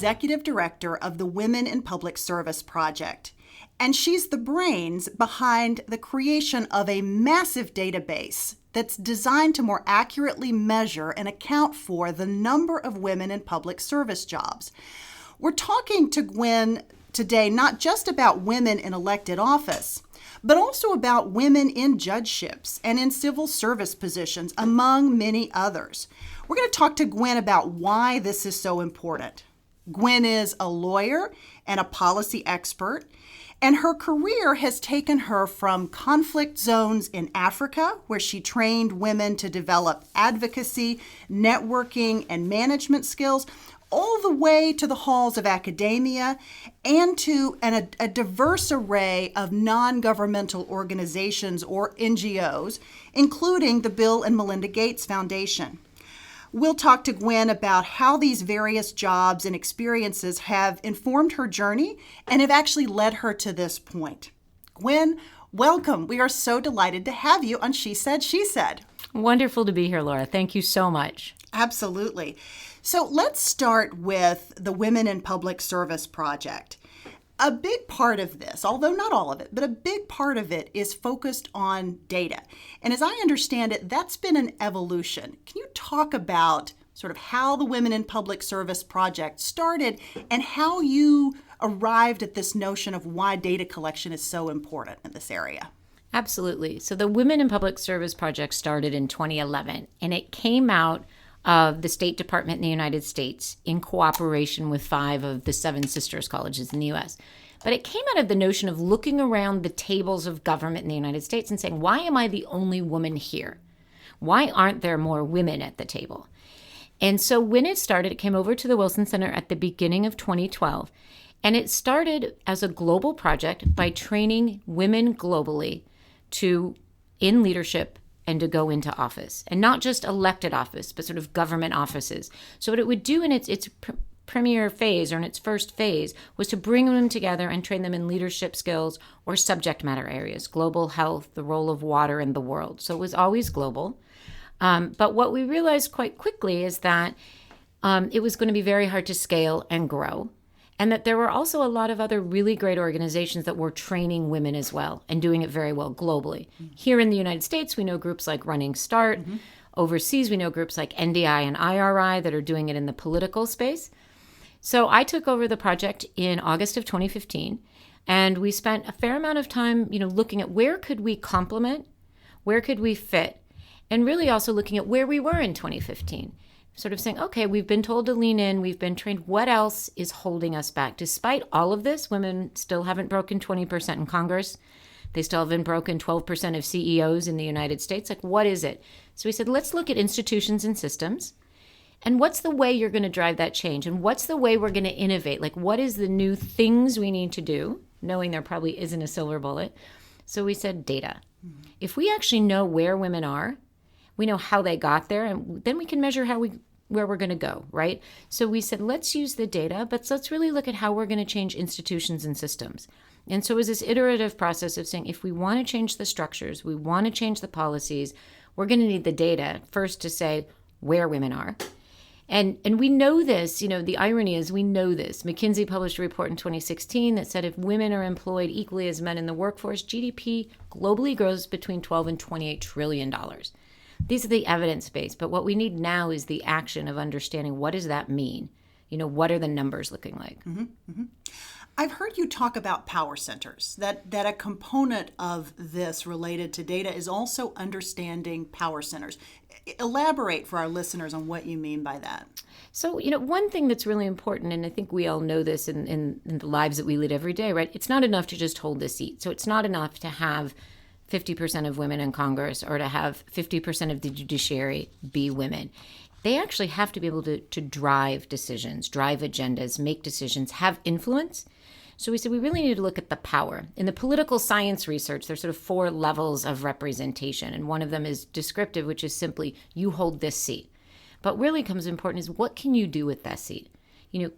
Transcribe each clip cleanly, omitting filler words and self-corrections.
executive director of the Women in Public Service Project. And she's the brains behind the creation of a massive database that's designed to more accurately measure and account for the number of women in public service jobs. We're talking to Gwen today not just about women in elected office, but also about women in judgeships and in civil service positions, among many others. We're going to talk to Gwen about why this is so important. Gwen is a lawyer and a policy expert, and her career has taken her from conflict zones in Africa, where she trained women to develop advocacy, networking, and management skills, all the way to the halls of academia and to a diverse array of non-governmental organizations or NGOs, including the Bill and Melinda Gates Foundation. We'll talk to Gwen about how these various jobs and experiences have informed her journey and have actually led her to this point. Gwen, welcome. We are so delighted to have you on She Said, She Said. Wonderful to be here, Laura. Thank you so much. Absolutely. So let's start with the Women in Public Service Project. A big part of this, although not all of it, but a big part of it is focused on data. And as I understand it, that's been an evolution. Can you talk about sort of how the Women in Public Service Project started and how you arrived at this notion of why data collection is so important in this area? Absolutely. So the Women in Public Service Project started in 2011, and it came out of the State Department in the United States in cooperation with 5 of the 7 sisters colleges in the U.S. But it came out of the notion of looking around the tables of government in the United States and saying, why am I the only woman here? Why aren't there more women at the table? And so when it started, it came over to the Wilson Center at the beginning of 2012. And it started as a global project by training women globally in leadership and to go into office, and not just elected office, but sort of government offices. So what it would do in its premier phase or in its first phase was to bring them together and train them in leadership skills or subject matter areas, global health, the role of water in the world. So it was always global. But what we realized quite quickly is that it was going to be very hard to scale and grow, and that there were also a lot of other really great organizations that were training women as well and doing it very well globally. Mm-hmm. Here in the United States, we know groups like Running Start. Mm-hmm. Overseas, we know groups like NDI and IRI that are doing it in the political space. So I took over the project in August of 2015, and we spent a fair amount of time, looking at where could we complement, where could we fit, and really also looking at where we were in 2015. Sort of saying, okay, we've been told to lean in, we've been trained, what else is holding us back? Despite all of this, women still haven't broken 20% in Congress. They still haven't broken 12% of CEOs in the United States. Like, what is it? So we said, let's look at institutions and systems. And what's the way you're going to drive that change? And what's the way we're going to innovate? Like, what is the new things we need to do, knowing there probably isn't a silver bullet? So we said data. Mm-hmm. If we actually know where women are, we know how they got there, and then we can measure where we're going to go, right? So we said, let's use the data, but let's really look at how we're going to change institutions and systems. And so it was this iterative process of saying, if we want to change the structures, we want to change the policies, we're going to need the data first to say where women are. And we know this, the irony is we know this. McKinsey published a report in 2016 that said if women are employed equally as men in the workforce, GDP globally grows between $12 and $28 trillion. These are the evidence base, but what we need now is the action of understanding what does that mean? What are the numbers looking like? Mm-hmm, mm-hmm. I've heard you talk about power centers, that a component of this related to data is also understanding power centers. Elaborate for our listeners on what you mean by that. So, one thing that's really important, and I think we all know this in the lives that we lead every day, right? It's not enough to just hold the seat. So it's not enough to have 50% of women in Congress or to have 50% of the judiciary be women. They actually have to be able to drive decisions, drive agendas, make decisions, have influence. So we said we really need to look at the power. In the political science research, there's sort of 4 levels of representation. And one of them is descriptive, which is simply you hold this seat. But really comes important is what can you do with that seat?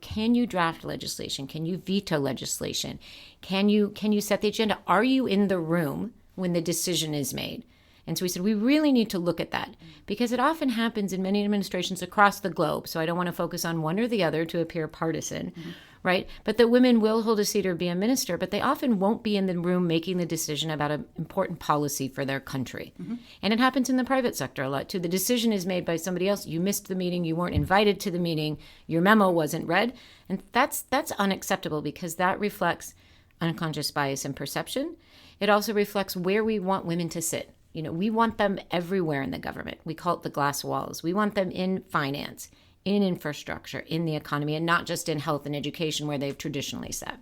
Can you draft legislation? Can you veto legislation? Can you set the agenda? Are you in the room when the decision is made? And so we said, we really need to look at that because it often happens in many administrations across the globe. So I don't want to focus on one or the other to appear partisan, right? But that women will hold a seat or be a minister, but they often won't be in the room making the decision about an important policy for their country. And it happens in the private sector a lot too. The decision is made by somebody else. You missed the meeting. You weren't invited to the meeting. Your memo wasn't read. And that's unacceptable because that reflects unconscious bias and perception. It also reflects where we want women to sit. You know, we want them everywhere in the government. We call it the glass walls. We want them in finance, in infrastructure, in the economy, and not just in health and education where they've traditionally sat.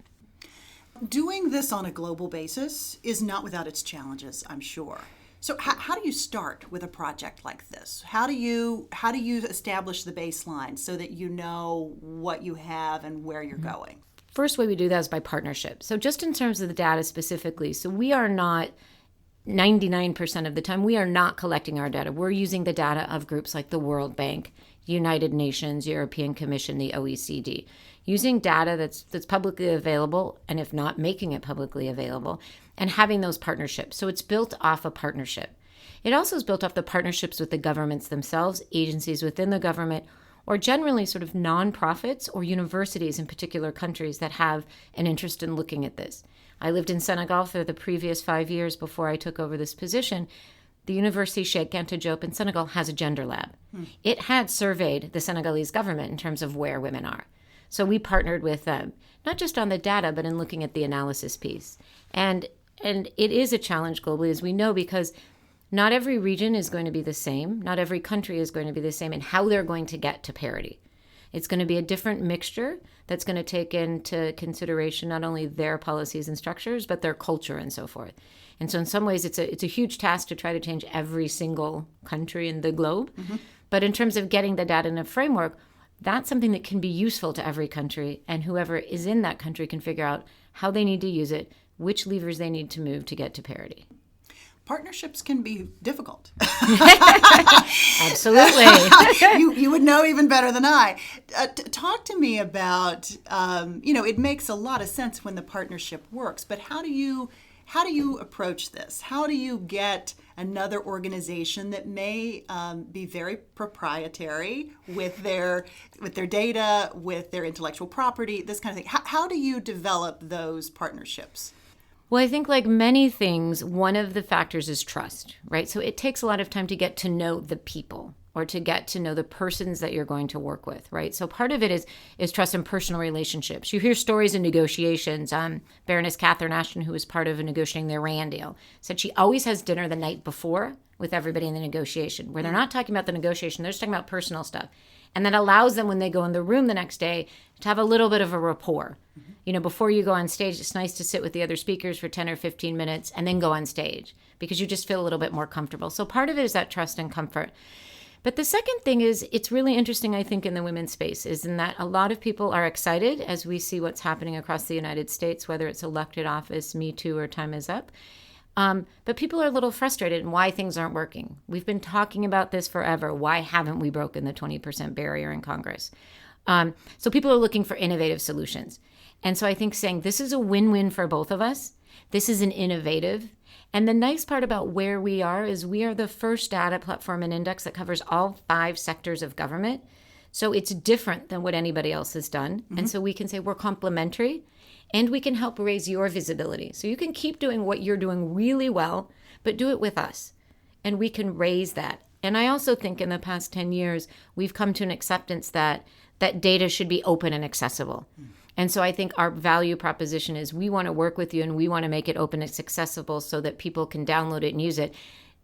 Doing this on a global basis is not without its challenges, I'm sure. So how do you start with a project like this? How do you establish the baseline so that you know what you have and where you're going? First way we do that is by partnership. So just in terms of the data specifically, so we are not 99% of the time, we are not collecting our data. We're using the data of groups like the World Bank, United Nations, European Commission, the OECD, using data that's publicly available, and if not, making it publicly available, and having those partnerships. So it's built off a partnership. It also is built off the partnerships with the governments themselves, agencies within the government, or generally sort of nonprofits or universities in particular countries that have an interest in looking at this. I lived in Senegal for the previous 5 years before I took over this position. The University Cheikh Anta Diop in Senegal has a gender lab. It had surveyed the Senegalese government in terms of where women are. So we partnered with them, not just on the data, but in looking at the analysis piece. And it is a challenge globally, as we know, because not every region is going to be the same. Not every country is going to be the same in how they're going to get to parity. It's going to be a different mixture that's going to take into consideration not only their policies and structures, but their culture and so forth. And so in some ways, it's a huge task to try to change every single country in the globe. But in terms of getting the data in a framework, that's something that can be useful to every country. And whoever is in that country can figure out how they need to use it, which levers they need to move to get to parity. Partnerships can be difficult. Absolutely. You would know even better than I. Talk to me about, it makes a lot of sense when the partnership works, but how do you approach this? How do you get another organization that may be very proprietary with their data, with their intellectual property, this kind of thing? How do you develop those partnerships? Well, I think like many things, one of the factors is trust, right? So it takes a lot of time to get to know the people or to get to know the persons that you're going to work with, right? So part of it is trust and personal relationships. You hear stories in negotiations. Baroness Catherine Ashton, who was part of negotiating the Iran deal, said she always has dinner the night before with everybody in the negotiation, where they're not talking about the negotiation, they're just talking about personal stuff. And that allows them, when they go in the room the next day, to have a little bit of a rapport. You know, before you go on stage, it's nice to sit with the other speakers for 10 or 15 minutes and then go on stage because you just feel a little bit more comfortable. So part of it is that trust and comfort. But the second thing is, it's really interesting, I think, in the women's space, is in that a lot of people are excited as we see what's happening across the United States, whether it's elected office, Me Too, or Time Is Up. But people are a little frustrated in why things aren't working. We've been talking about this forever. Why haven't we broken the 20% barrier in Congress? So people are looking for innovative solutions. And so I think saying this is a win-win for both of us. This is an innovative. And the nice part about where we are is we are the first data platform and index that covers all 5 sectors of government. So it's different than what anybody else has done. And so we can say we're complementary and we can help raise your visibility. So you can keep doing what you're doing really well, but do it with us. And we can raise that. And I also think in the past 10 years, we've come to an acceptance that data should be open and accessible. And so I think our value proposition is we want to work with you and we want to make it open and accessible so that people can download it and use it.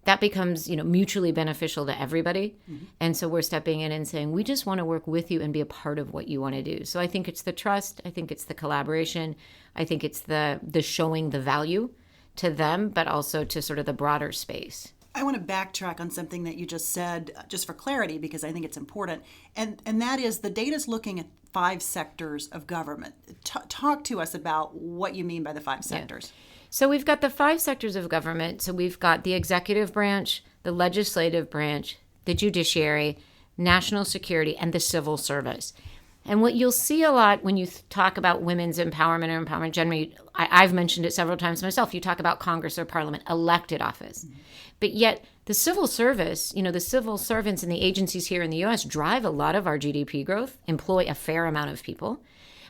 That becomes, mutually beneficial to everybody. And so we're stepping in and saying, we just want to work with you and be a part of what you want to do. So I think it's the trust. I think it's the collaboration. I think it's the showing the value to them, but also to sort of the broader space. I want to backtrack on something that you just said, just for clarity, because I think it's important. And that is the data's looking at 5 sectors of government. Talk to us about what you mean by the 5 sectors. Yeah. So we've got the 5 sectors of government. So we've got the executive branch, the legislative branch, the judiciary, national security, and the civil service. And what you'll see a lot when you talk about women's empowerment or empowerment generally, I've mentioned it several times myself, you talk about Congress or Parliament, elected office. Mm-hmm. But yet the civil service, the civil servants and the agencies here in the U.S. drive a lot of our GDP growth, employ a fair amount of people.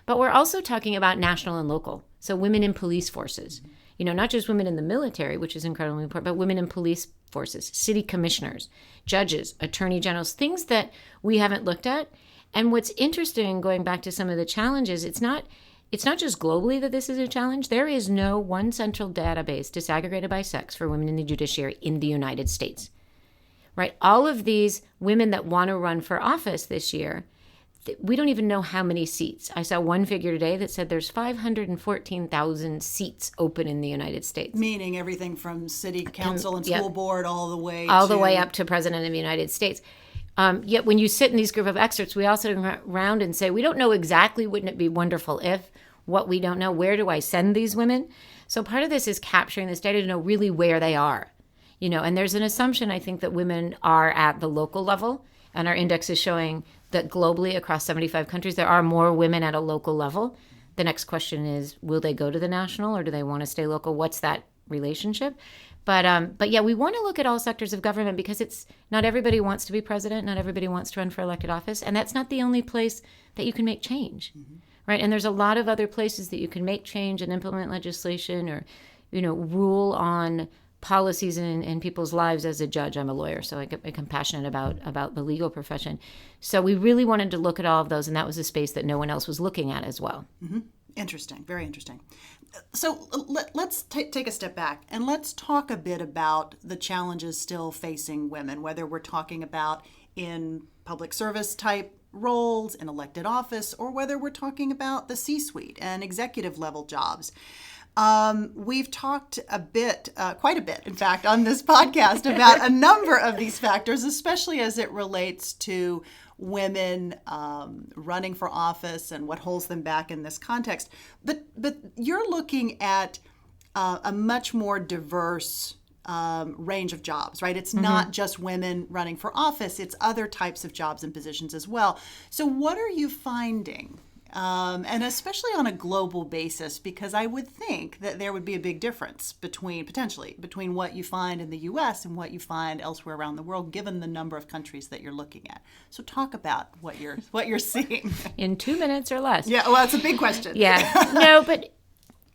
But we're also talking about national and local. So women in police forces, not just women in the military, which is incredibly important, but women in police forces, city commissioners, judges, attorney generals, things that we haven't looked at. And what's interesting, going back to some of the challenges, it's not just globally that this is a challenge. There is no one central database disaggregated by sex for women in the judiciary in the United States, right? All of these women that want to run for office this year, we don't even know how many seats. I saw one figure today that said there's 514,000 seats open in the United States. Meaning everything from city council and school board all the way up to president of the United States. Yet when you sit in these group of experts, we all sit around and say, we don't know exactly, wouldn't it be wonderful if, what we don't know, where do I send these women? So part of this is capturing this data to know really where they are. And there's an assumption, I think, that women are at the local level, and our index is showing that globally across 75 countries, there are more women at a local level. The next question is, will they go to the national or do they want to stay local? What's that relationship? But yeah, we want to look at all sectors of government because it's not everybody wants to be president, not everybody wants to run for elected office, and that's not the only place that you can make change, right? And there's a lot of other places that you can make change and implement legislation or, rule on policies in people's lives. As a judge, I'm a lawyer, so I'm passionate about the legal profession. So we really wanted to look at all of those, and that was a space that no one else was looking at as well. Mm-hmm. Interesting, very interesting. So let's take a step back and let's talk a bit about the challenges still facing women, whether we're talking about in public service type roles, in elected office, or whether we're talking about the C-suite and executive level jobs. We've talked quite a bit, in fact, on this podcast about a number of these factors, especially as it relates to women running for office and what holds them back in this context. But you're looking at a much more diverse range of jobs, right? It's not just women running for office, it's other types of jobs and positions as well. So what are you finding? And especially on a global basis, because I would think that there would be a big difference between what you find in the U.S. and what you find elsewhere around the world, given the number of countries that you're looking at. So talk about what you're seeing. In 2 minutes or less. Yeah, well, it's a big question. Yeah. No, but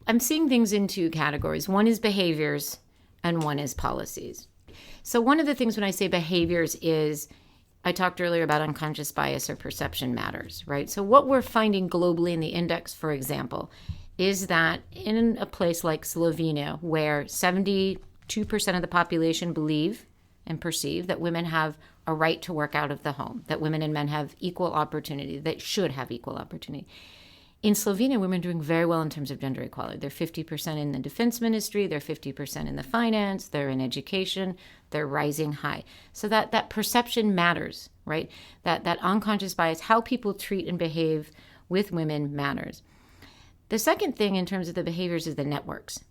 I'm seeing things in two categories. One is behaviors and one is policies. So one of the things when I say behaviors is, I talked earlier about unconscious bias or perception matters, right? So what we're finding globally in the index, for example, is that in a place like Slovenia, where 72% of the population believe and perceive that women have a right to work out of the home, that women and men have equal opportunity, that should have equal opportunity. In Slovenia, women are doing very well in terms of gender equality. They're 50% in the defense ministry, they're 50% in the finance, they're in education, they're rising high. So that perception matters, right? That unconscious bias, how people treat and behave with women matters. The second thing in terms of the behaviors is the networks.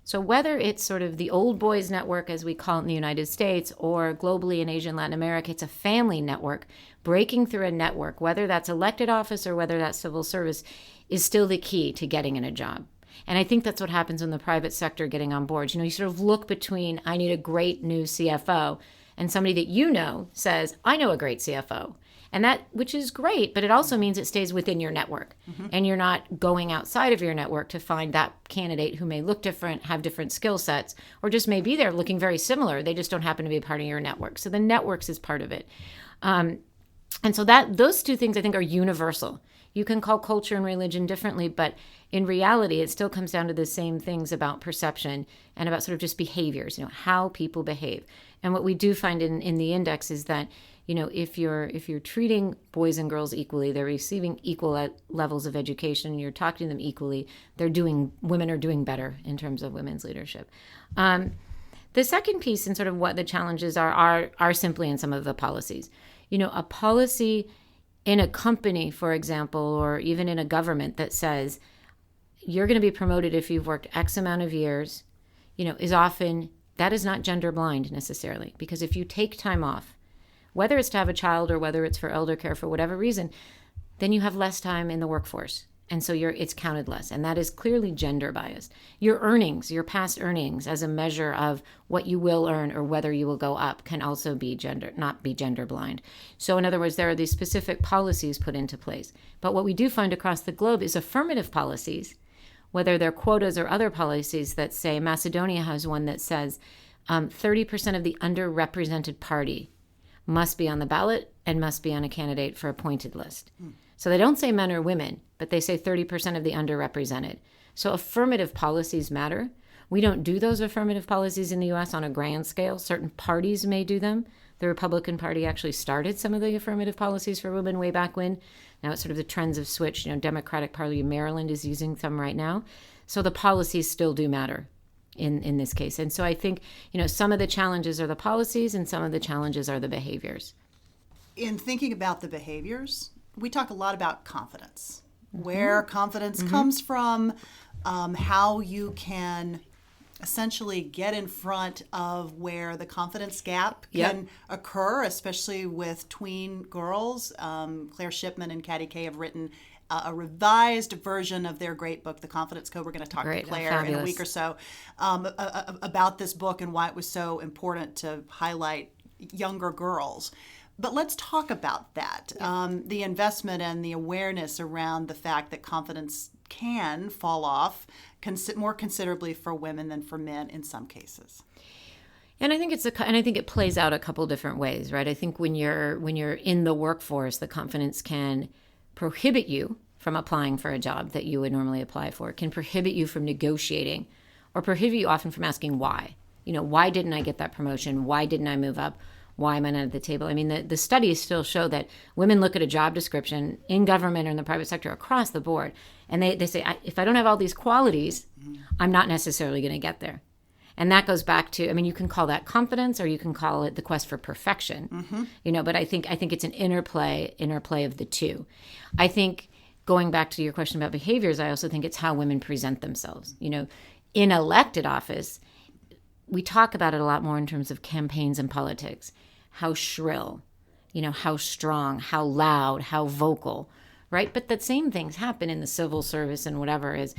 So whether it's sort of the old boys network, as we call it in the United States, or globally in Asia and Latin America, it's a family network. Breaking through a network, whether that's elected office or whether that's civil service, is still the key to getting in a job. And I think that's what happens in the private sector getting on board. You sort of look between, I need a great new CFO, and somebody that says, I know a great CFO. And that, which is great, but it also means it stays within your network. And you're not going outside of your network to find that candidate who may look different, have different skill sets, or just may be there looking very similar. They just don't happen to be a part of your network. So the networks is part of it. And so those two things I think are universal. You can call culture and religion differently, but in reality, it still comes down to the same things about perception and about sort of just behaviors, how people behave. And what we do find in the index is that, if you're treating boys and girls equally, they're receiving equal levels of education, you're talking to them equally, women are doing better in terms of women's leadership. The second piece and sort of what the challenges are simply in some of the policies. A policy in a company, for example, or even in a government that says you're going to be promoted if you've worked X amount of years, is often, that is not gender blind necessarily. Because if you take time off, whether it's to have a child or whether it's for elder care for whatever reason, then you have less time in the workforce. And so it's counted less. And that is clearly gender biased. Your earnings, your past earnings as a measure of what you will earn or whether you will go up can also be not be gender blind. So in other words, there are these specific policies put into place. But what we do find across the globe is affirmative policies, whether they're quotas or other policies that say, Macedonia has one that says 30% of the underrepresented party must be on the ballot and must be on a candidate for appointed list. So they don't say men or women, but they say 30% of the underrepresented. So affirmative policies matter. We don't do those affirmative policies in the U.S. on a grand scale. Certain parties may do them. The Republican Party actually started some of the affirmative policies for women way back when. Now it's sort of the trends have switched. Democratic Party of Maryland is using some right now. So the policies still do matter in this case. And so I think, some of the challenges are the policies and some of the challenges are the behaviors. In thinking about the behaviors, we talk a lot about confidence, where confidence comes from, how you can essentially get in front of where the confidence gap can occur, especially with tween girls. Claire Shipman and Katty Kay have written a revised version of their great book, The Confidence Code. We're going to talk to Claire in a week or so about this book and why it was so important to highlight younger girls. But let's talk about that, the investment and the awareness around the fact that confidence can fall off more considerably for women than for men in some cases. And I think it plays out a couple different ways, right? I think when you're in the workforce, the confidence can prohibit you from applying for a job that you would normally apply for. It can prohibit you from negotiating, or prohibit you often from asking why. Why didn't I get that promotion? Why didn't I move up? Why am I not at the table? I mean, the studies still show that women look at a job description in government or in the private sector across the board, and they say, if I don't have all these qualities, I'm not necessarily going to get there. And that goes back to, you can call that confidence or you can call it the quest for perfection, but I think it's an interplay of the two. I think going back to your question about behaviors, I also think it's how women present themselves. In elected office, we talk about it a lot more in terms of campaigns and politics. How shrill, how strong, how loud, how vocal, right? But the same things happen in the civil service and whatever is,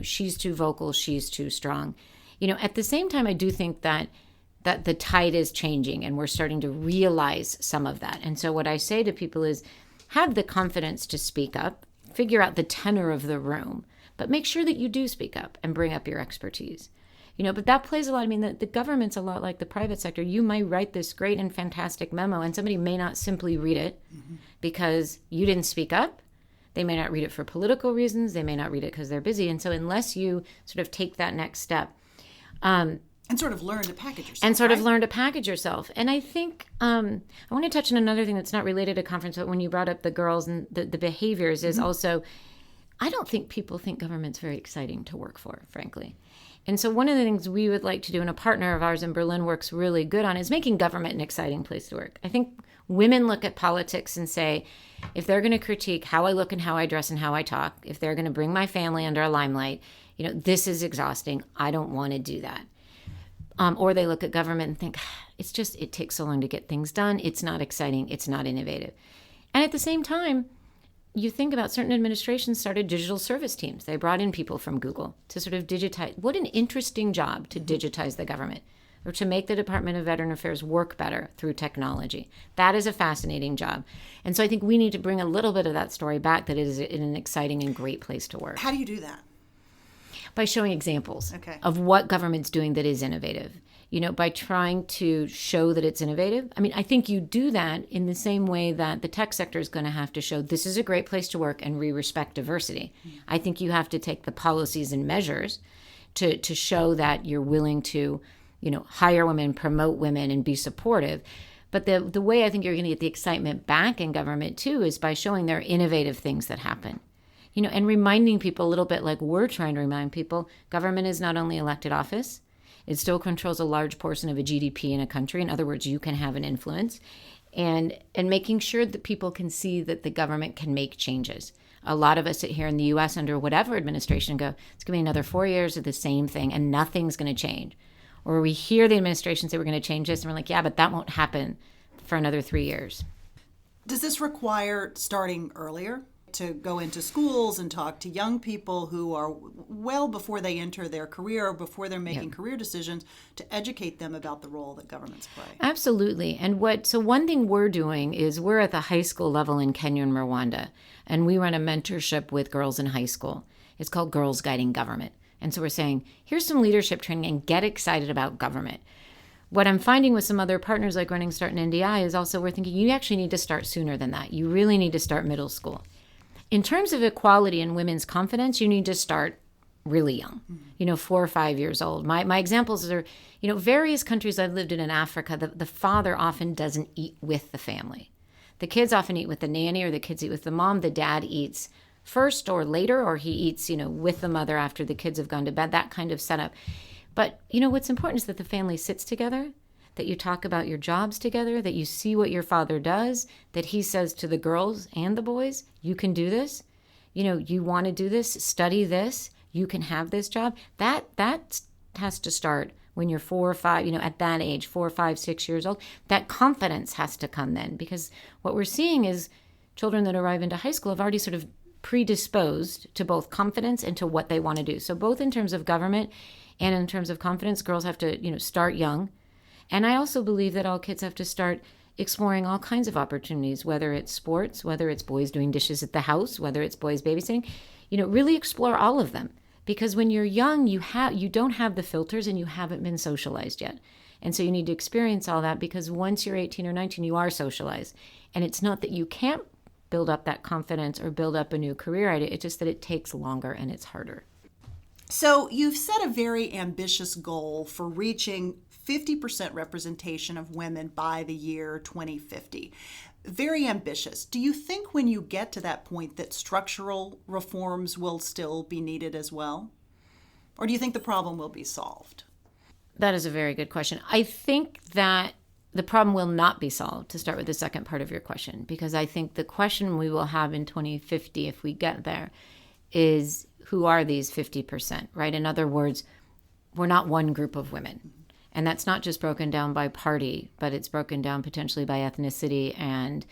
she's too vocal, she's too strong. At the same time, I do think that the tide is changing and we're starting to realize some of that. And so what I say to people is have the confidence to speak up, figure out the tenor of the room, but make sure that you do speak up and bring up your expertise. But that plays a lot. The government's a lot like the private sector. You might write this great and fantastic memo and somebody may not simply read it because you didn't speak up. They may not read it for political reasons. They may not read it because they're busy. And so unless you sort of take that next step. And sort of learn to package yourself. And I think I want to touch on another thing that's not related to conference, but when you brought up the girls and the behaviors is also, I don't think people think government's very exciting to work for, frankly. And so one of the things we would like to do, and a partner of ours in Berlin works really good on, is making government an exciting place to work. I think women look at politics and say, if they're going to critique how I look and how I dress and how I talk, if they're going to bring my family under a limelight, this is exhausting. I don't want to do that. Or they look at government and think, it takes so long to get things done. It's not exciting. It's not innovative. And at the same time, you think about certain administrations started digital service teams. They brought in people from Google to sort of digitize. What an interesting job to digitize the government or to make the Department of Veteran Affairs work better through technology. That is a fascinating job. And so I think we need to bring a little bit of that story back, that it is an exciting and great place to work. How do you do that? By showing examples of what government's doing that is innovative. By trying to show that it's innovative. I think you do that in the same way that the tech sector is going to have to show this is a great place to work and we respect diversity. I think you have to take the policies and measures to show that you're willing to, hire women, promote women, and be supportive. But the way I think you're going to get the excitement back in government, too, is by showing there are innovative things that happen. And reminding people a little bit like we're trying to remind people, government is not only elected office, it still controls a large portion of a GDP in a country. In other words, you can have an influence. And making sure that people can see that the government can make changes. A lot of us sit here in the U.S. under whatever administration go, it's going to be another 4 years of the same thing and nothing's going to change. Or we hear the administration say we're going to change this and we're like, yeah, but that won't happen for another 3 years. Does this require starting earlier? to go into schools and talk to young people who are well before they enter their career or before they're making career decisions, to educate them about the role that governments play. Absolutely. And so one thing we're doing is we're at the high school level in Kenya and Rwanda, and we run a mentorship with girls in high school. It's called Girls Guiding Government. And so we're saying, here's some leadership training and get excited about government. What I'm finding with some other partners like Running Start and NDI is also we're thinking you actually need to start sooner than that. You really need to start middle school. In terms of equality and women's confidence, you need to start really young, 4 or 5 years old. My examples are, various countries I've lived in Africa, the father often doesn't eat with the family. The kids often eat with the nanny, or the kids eat with the mom. The dad eats first or later, or he eats, with the mother after the kids have gone to bed, that kind of setup. But, what's important is that the family sits together, that you talk about your jobs together, that you see what your father does, that he says to the girls and the boys, you can do this, you want to do this, study this, you can have this job. That has to start when you're 4 or 5, at that age, 4, 5, 6 years old. That confidence has to come then, because what we're seeing is children that arrive into high school have already sort of predisposed to both confidence and to what they want to do. So both in terms of government and in terms of confidence, girls have to, start young. And I also believe that all kids have to start exploring all kinds of opportunities, whether it's sports, whether it's boys doing dishes at the house, whether it's boys babysitting, really explore all of them. Because when you're young, you don't have the filters and you haven't been socialized yet. And so you need to experience all that, because once you're 18 or 19, you are socialized. And it's not that you can't build up that confidence or build up a new career idea. It's just that it takes longer and it's harder. So you've set a very ambitious goal for reaching 50% representation of women by the year 2050. Very ambitious. Do you think when you get to that point that structural reforms will still be needed as well? Or do you think the problem will be solved? That is a very good question. I think that the problem will not be solved, to start with the second part of your question, because I think the question we will have in 2050, if we get there, is who are these 50%, right? In other words, we're not one group of women. And that's not just broken down by party, but it's broken down potentially by ethnicity and,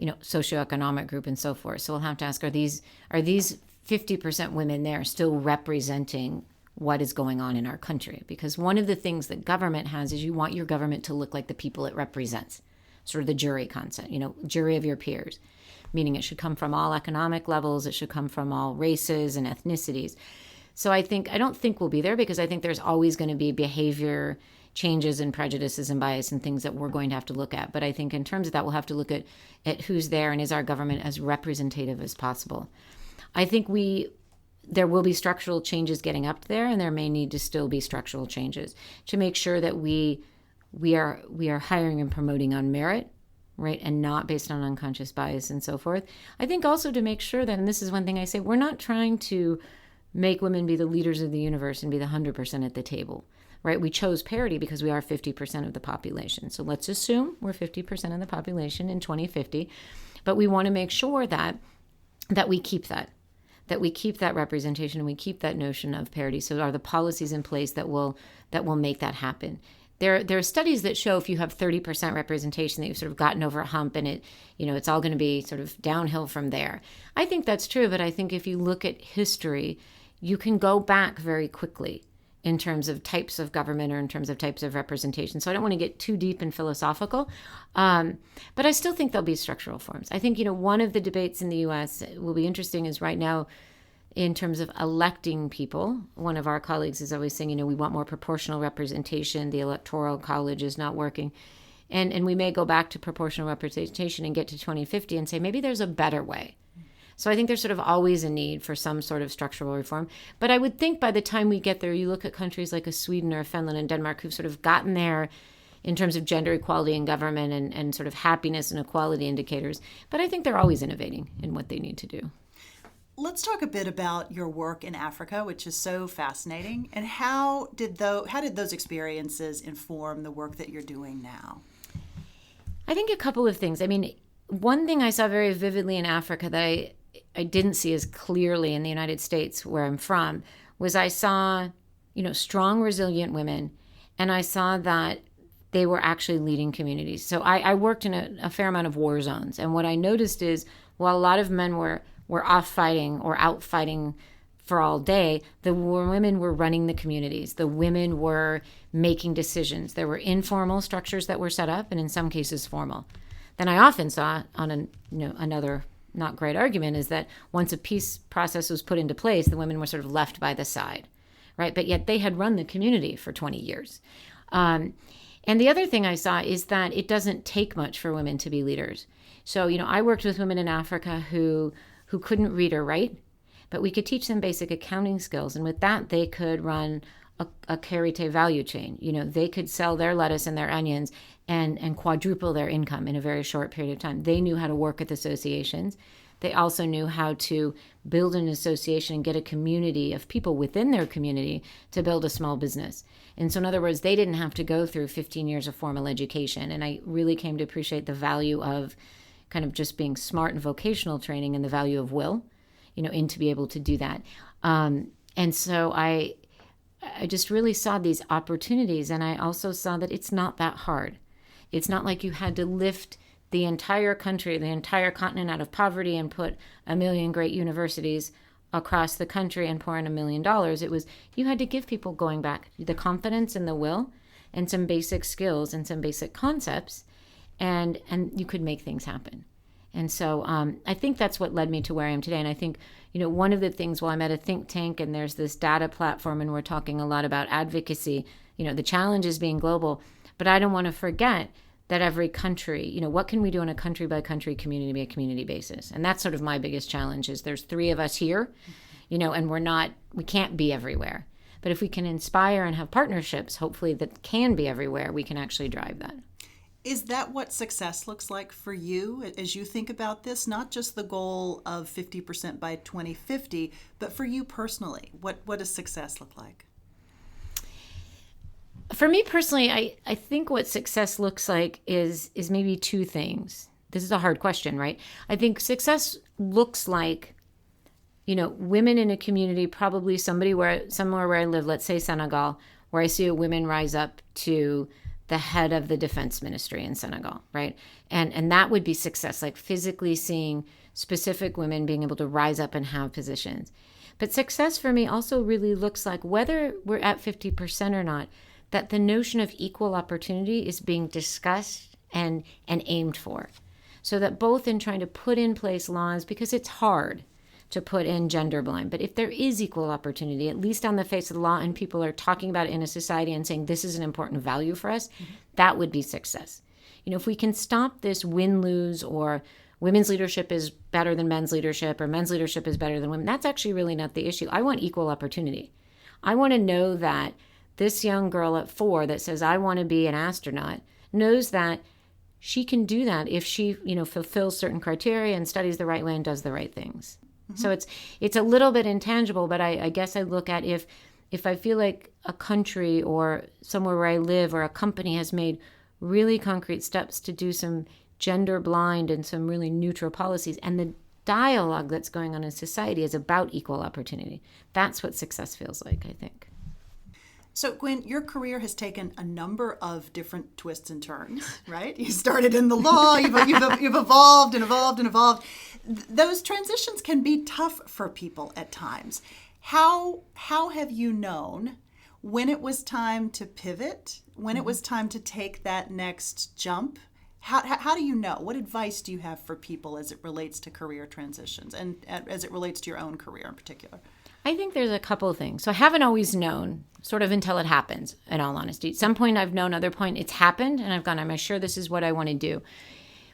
socioeconomic group and so forth. So we'll have to ask, are these 50% women there still representing what is going on in our country? Because one of the things that government has is you want your government to look like the people it represents, sort of the jury concept, jury of your peers, meaning it should come from all economic levels, it should come from all races and ethnicities. So I don't think we'll be there, because I think there's always going to be behavior changes and prejudices and bias and things that we're going to have to look at. But I think in terms of that, we'll have to look at who's there and is our government as representative as possible. I think there will be structural changes getting up there, and there may need to still be structural changes to make sure that we are hiring and promoting on merit, right, and not based on unconscious bias and so forth. I think also to make sure that, and this is one thing I say, we're not trying to make women be the leaders of the universe and be the 100% at the table, right? We chose parity because we are 50% of the population. So let's assume we're 50% of the population in 2050, but we want to make sure that we keep that representation and we keep that notion of parity. So are the policies in place that will make that happen? There are studies that show if you have 30% representation that you've sort of gotten over a hump and it's all going to be sort of downhill from there. I think that's true, but I think if you look at history, you can go back very quickly in terms of types of government or in terms of types of representation. So I don't want to get too deep and philosophical, but I still think there'll be structural reforms. I think, one of the debates in the U.S. will be interesting is right now in terms of electing people. One of our colleagues is always saying, we want more proportional representation. The Electoral College is not working. And we may go back to proportional representation and get to 2050 and say, maybe there's a better way. So I think there's sort of always a need for some sort of structural reform. But I would think by the time we get there, you look at countries like a Sweden or a Finland and Denmark who've sort of gotten there in terms of gender equality in government and sort of happiness and equality indicators. But I think they're always innovating in what they need to do. Let's talk a bit about your work in Africa, which is so fascinating. And how did those experiences inform the work that you're doing now? I think a couple of things. I mean, one thing I saw very vividly in Africa that I didn't see as clearly in the United States, where I'm from, was I saw, strong, resilient women, and I saw that they were actually leading communities. So I worked in a fair amount of war zones, and what I noticed is while a lot of men were were off fighting or out fighting for all day, the women were running the communities. The women were making decisions. There were informal structures that were set up, and in some cases formal. Then I often saw on another not great argument is that once a peace process was put into place, the women were sort of left by the side, right? But yet they had run the community for 20 years. And the other thing I saw is that it doesn't take much for women to be leaders. So, I worked with women in Africa who couldn't read or write, but we could teach them basic accounting skills. And with that, they could run a karité value chain. They could sell their lettuce and their onions and quadruple their income in a very short period of time. They knew how to work with associations. They also knew how to build an association and get a community of people within their community to build a small business. And so in other words, they didn't have to go through 15 years of formal education. And I really came to appreciate the value of kind of just being smart and vocational training and the value of will, in to be able to do that. And so I just really saw these opportunities. And I also saw that it's not that hard. It's not like you had to lift the entire country, the entire continent out of poverty and put 1 million great universities across the country and pour in $1 million. It was, you had to give people going back the confidence and the will and some basic skills and some basic concepts, and you could make things happen. And so I think that's what led me to where I am today. And I think, one of the things while I'm at a think tank and there's this data platform and we're talking a lot about advocacy, the challenge is being global, but I don't want to forget that every country, what can we do on a country by country, community by community basis? And that's sort of my biggest challenge is there's 3 of us here, and we can't be everywhere. But if we can inspire and have partnerships, hopefully that can be everywhere, we can actually drive that. Is that what success looks like for you as you think about this? Not just the goal of 50% by 2050, but for you personally, what does success look like? For me personally, I think what success looks like is maybe 2 things. This is a hard question, right? I think success looks like, women in a community, probably somewhere where I live, let's say Senegal, where I see a women rise up to the head of the defense ministry in Senegal, right? And that would be success, like physically seeing specific women being able to rise up and have positions. But success for me also really looks like, whether we're at 50% or not, that the notion of equal opportunity is being discussed and aimed for. So that both in trying to put in place laws, because it's hard to put in gender blind, but if there is equal opportunity, at least on the face of the law, and people are talking about it in a society and saying this is an important value for us, that would be success. If we can stop this win-lose, or women's leadership is better than men's leadership, or men's leadership is better than women, that's actually really not the issue. I want equal opportunity. I want to know that this young girl at 4 that says, I want to be an astronaut, knows that she can do that if she, fulfills certain criteria and studies the right way and does the right things. Mm-hmm. So it's a little bit intangible, but I guess I look at if I feel like a country or somewhere where I live or a company has made really concrete steps to do some gender blind and some really neutral policies, and the dialogue that's going on in society is about equal opportunity, that's what success feels like, I think. So, Gwen, your career has taken a number of different twists and turns, right? You started in the law, you've evolved and evolved and evolved. Those transitions can be tough for people at times. How have you known when it was time to pivot, when it was time to take that next jump? How do you know? What advice do you have for people as it relates to career transitions and as it relates to your own career in particular? I think there's a couple of things. So I haven't always known, sort of until it happens, in all honesty. At some point I've known, other point it's happened, and I've gone, am I sure this is what I want to do?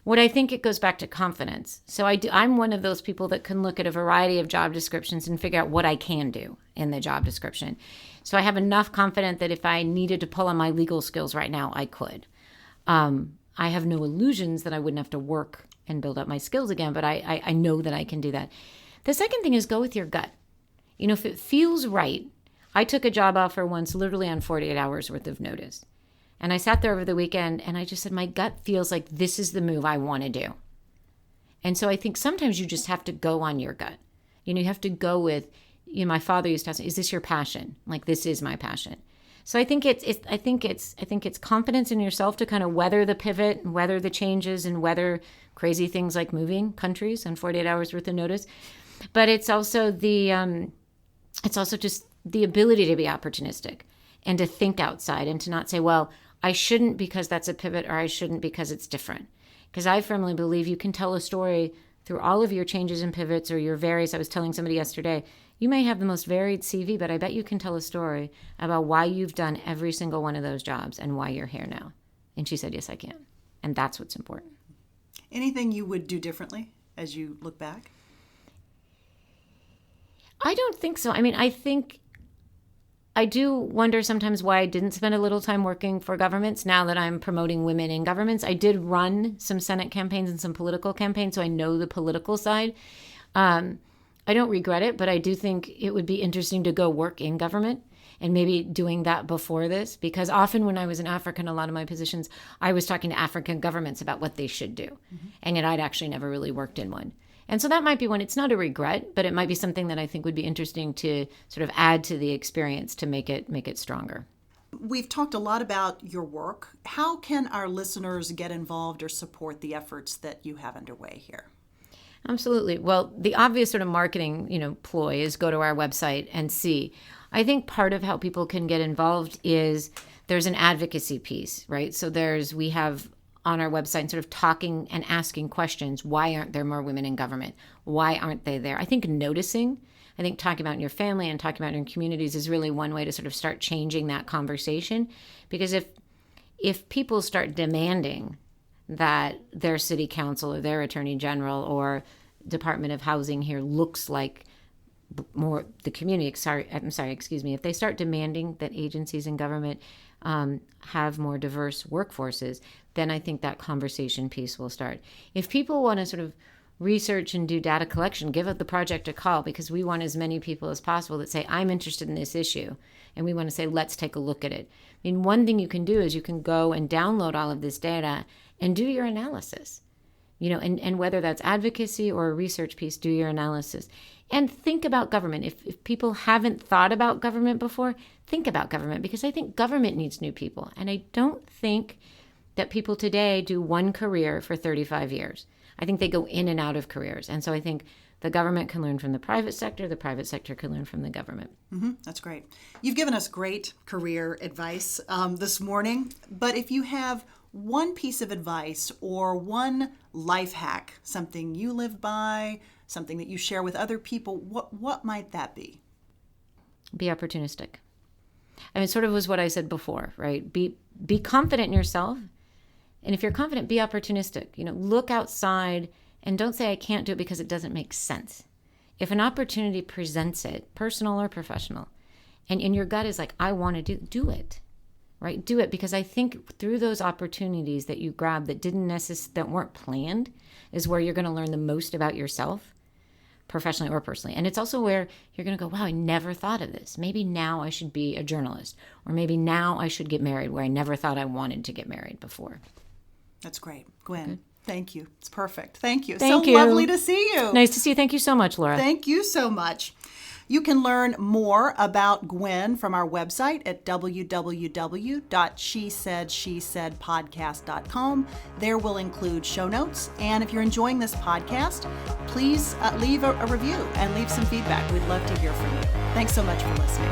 What I think it goes back to confidence. So I'm one of those people that can look at a variety of job descriptions and figure out what I can do in the job description. So I have enough confidence that if I needed to pull on my legal skills right now, I could. I have no illusions that I wouldn't have to work and build up my skills again, but I know that I can do that. The second thing is go with your gut. If it feels right, I took a job offer once literally on 48 hours worth of notice. And I sat there over the weekend and I just said, my gut feels like this is the move I want to do. And so I think sometimes you just have to go on your gut. You have to go with, my father used to ask me, is this your passion? Like, this is my passion. So I think it's confidence in yourself to kind of weather the pivot, weather the changes, and weather crazy things like moving countries on 48 hours worth of notice. But it's also just the ability to be opportunistic and to think outside and to not say, well, I shouldn't because that's a pivot, or I shouldn't because it's different. Because I firmly believe you can tell a story through all of your changes and pivots or your various. I was telling somebody yesterday, you may have the most varied CV, but I bet you can tell a story about why you've done every single one of those jobs and why you're here now. And she said, yes, I can. And that's what's important. Anything you would do differently as you look back? I don't think so. I mean, I do wonder sometimes why I didn't spend a little time working for governments now that I'm promoting women in governments. I did run some Senate campaigns and some political campaigns, so I know the political side. I don't regret it, but I do think it would be interesting to go work in government and maybe doing that before this, because often when I was in Africa in a lot of my positions, I was talking to African governments about what they should do. Mm-hmm. And yet I'd actually never really worked in one. And so that might be one. It's not a regret, but it might be something that I think would be interesting to sort of add to the experience to make it stronger. We've talked a lot about your work. How can our listeners get involved or support the efforts that you have underway here? Absolutely. Well, the obvious sort of marketing, ploy is go to our website and see. I think part of how people can get involved is there's an advocacy piece, right? So we have on our website sort of talking and asking questions. Why aren't there more women in government? Why aren't they there? I think talking about in your family and talking about in your communities is really one way to sort of start changing that conversation. Because if people start demanding that their city council or their attorney general or Department of Housing here looks like more the community, if they start demanding that agencies in government have more diverse workforces, then I think that conversation piece will start. If people want to sort of research and do data collection, give the project a call, because we want as many people as possible that say, I'm interested in this issue, and we want to say, let's take a look at it. I mean, one thing you can do is you can go and download all of this data and do your analysis, and whether that's advocacy or a research piece, do your analysis. And think about government. If people haven't thought about government before, think about government, because I think government needs new people. And I don't think that people today do one career for 35 years. I think they go in and out of careers. And so I think the government can learn from the private sector can learn from the government. Mm-hmm. That's great. You've given us great career advice this morning, but if you have one piece of advice or one life hack, something you live by, something that you share with other people, what might that be? Be opportunistic. I mean, it sort of was what I said before, right? Be confident in yourself. And if you're confident, be opportunistic. Look outside and don't say I can't do it because it doesn't make sense. If an opportunity presents it, personal or professional, and your gut is like, I want to do it, right? Do it, because I think through those opportunities that you grab that weren't planned is where you're going to learn the most about yourself, professionally or personally. And it's also where you're going to go, wow, I never thought of this. Maybe now I should be a journalist, or maybe now I should get married where I never thought I wanted to get married before. That's great. Gwen, okay. Thank you. It's perfect. Thank you. Thank you. Lovely to see you. Nice to see you. Thank you so much, Laura. Thank you so much. You can learn more about Gwen from our website at www.shesaidshesaidpodcast.com. There will include show notes. And if you're enjoying this podcast, please leave a review and leave some feedback. We'd love to hear from you. Thanks so much for listening.